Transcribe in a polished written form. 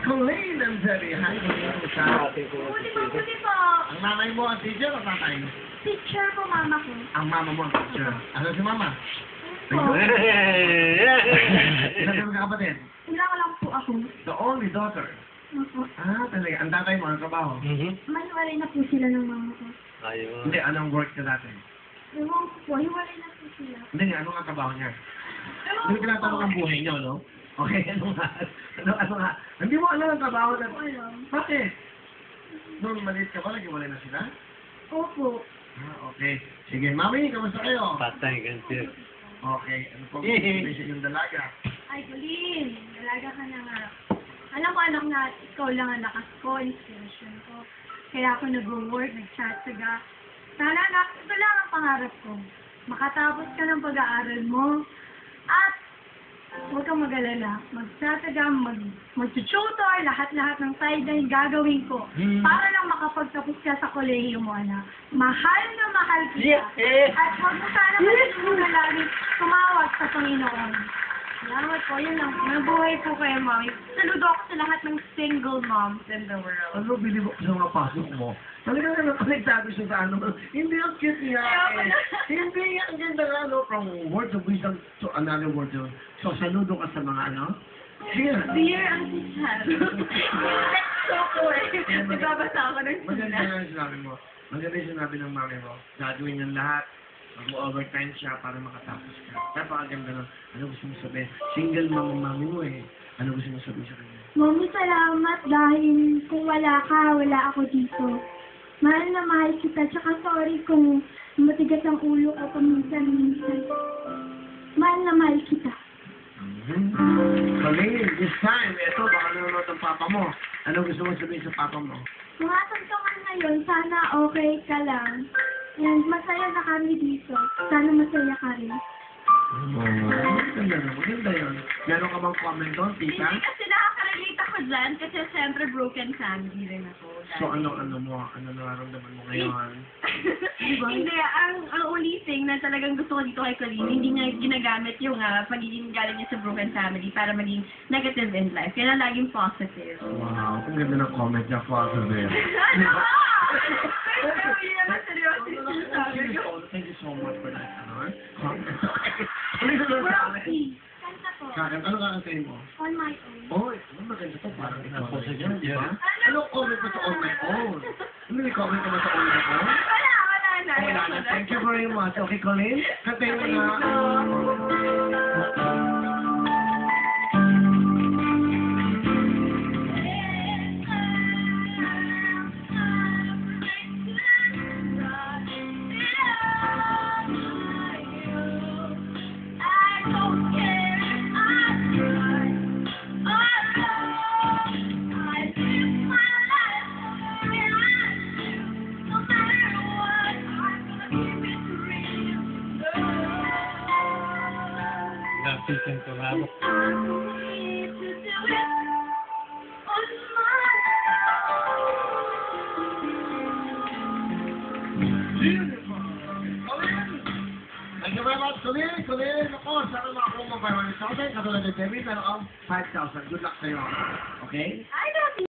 Colleen and Debbie. Hi, Colleen. Buti po. Ang nanay mo ang teacher o tatay? Teacher po, mama ko. Ang mama mo ang teacher. Ano si mama? Po. Ilan ka magkakapatid? Wala ko lang po ako. The only daughter. Opo. Ah, talaga. Ang tatay mo, ang trabaho? Mahiwalay na po sila ng mama ko. Ayun. Hindi, anong work ka dati? Ewan ko po, hiwalay na po sila. Hindi nga, ano nga trabaho niya? Hindi ko tinatanong ang buhay niyo, no? Okay, ano nga? Ano nga? Hindi mo alam ang trabaho na... Alam. Bakit? Noong maliit ka ba, nag-iwalay na sila? Opo. Ah, okay. Sige, mami, kamusta kayo? Patay ganti. Okay, ano po gusto yung dalaga? Ay, Colleen, dalaga ka na nga. Alam ko, anak na, ikaw lang ang lakas ko, inspiration ko. Kaya ako nag-work, nag-chat-saga. Sana na, ito lang ang pangarap ko. Makatapos ka ng pag-aaral mo. At, huwag kang mag-alala. Mag-chat-saga, mag-tutor, lahat-lahat ng sideline gagawin ko. Para lang makapagtapos ka sa kolehiyo mo, anak. Mahal na mahal kita. At huwag mo sana malimutan na lagi tumawag sa Panginoon. Salamat po, yun lang. Mabuhay po kayo, Mami. Saludo ako sa lahat ng single moms in the world. Ano, bilib ako sa mga pasok mo? Talaga na nakonektado siya sa ano. Hindi ang cute niya. Hindi ang ganda nga, no? From words of wisdom to another word of... So, saludo ka sa mga ano? Here. Dear Auntie Sam. That's so cool. Nagbabasa ako ng Maganda sulat. nga yung sinabi mo. Maganda yung sinabi ng mami mo. Gagawin ng lahat. Mag-overtime siya para makatapos ka. Napakaganda ng ano gusto mo sabihin. Single mom ang mami mo eh. Ano gusto mo sabihin sa kanya? Mami, salamat dahil kung wala ka, wala ako dito. Mahal na mahal kita. Tsaka sorry kung matigas ang ulo ko paminsan-minsan. Mahal na mahal kita. Colleen, this time, ito, baka nanonood ang papa mo. Ano gusto mo sabihin sa papa mo? Mga tagtungan ngayon, sana okay ka lang. And masaya na kami dito. Sana masaya ka rin. Maganda na, maganda yun. Meron ka bang comment doon, tita? Hindi kasi nakaka-relate ako dyan kasi siyempre broken family rin ako. So, ano mo? Ano nararamdaman mo ngayon? Hindi, ang only thing na talagang gusto ko dito kay Colleen, hindi niya ginagamit yung pagiging galing niya sa broken family para maging negative in life. Kaya laging positive. Wow, ang ganda ng comment niya, Father Bear. Ano ba? Pero hindi naman seryoso yung sinasabi ko. Thank you so much for that. Comment. Rocky, kanta po. Kakant, ano kakantayin mo? On my own. Oy, maganda to. Parang ikaw Ako na sa yun, di ba? dyan. Ano comment mo sa On My Own? Ano may comment ka ba sa On My Own? Wala na. Wala na. Thank you very much. Okay, Colleen? Kantayin mo na. Napitin ko nga ako. Thank you very much, Colleen. Colleen, ako, sana makakuha mo 500,000. Katulad ng Debbie, pero 5,000. Good luck sa'yo. Okay?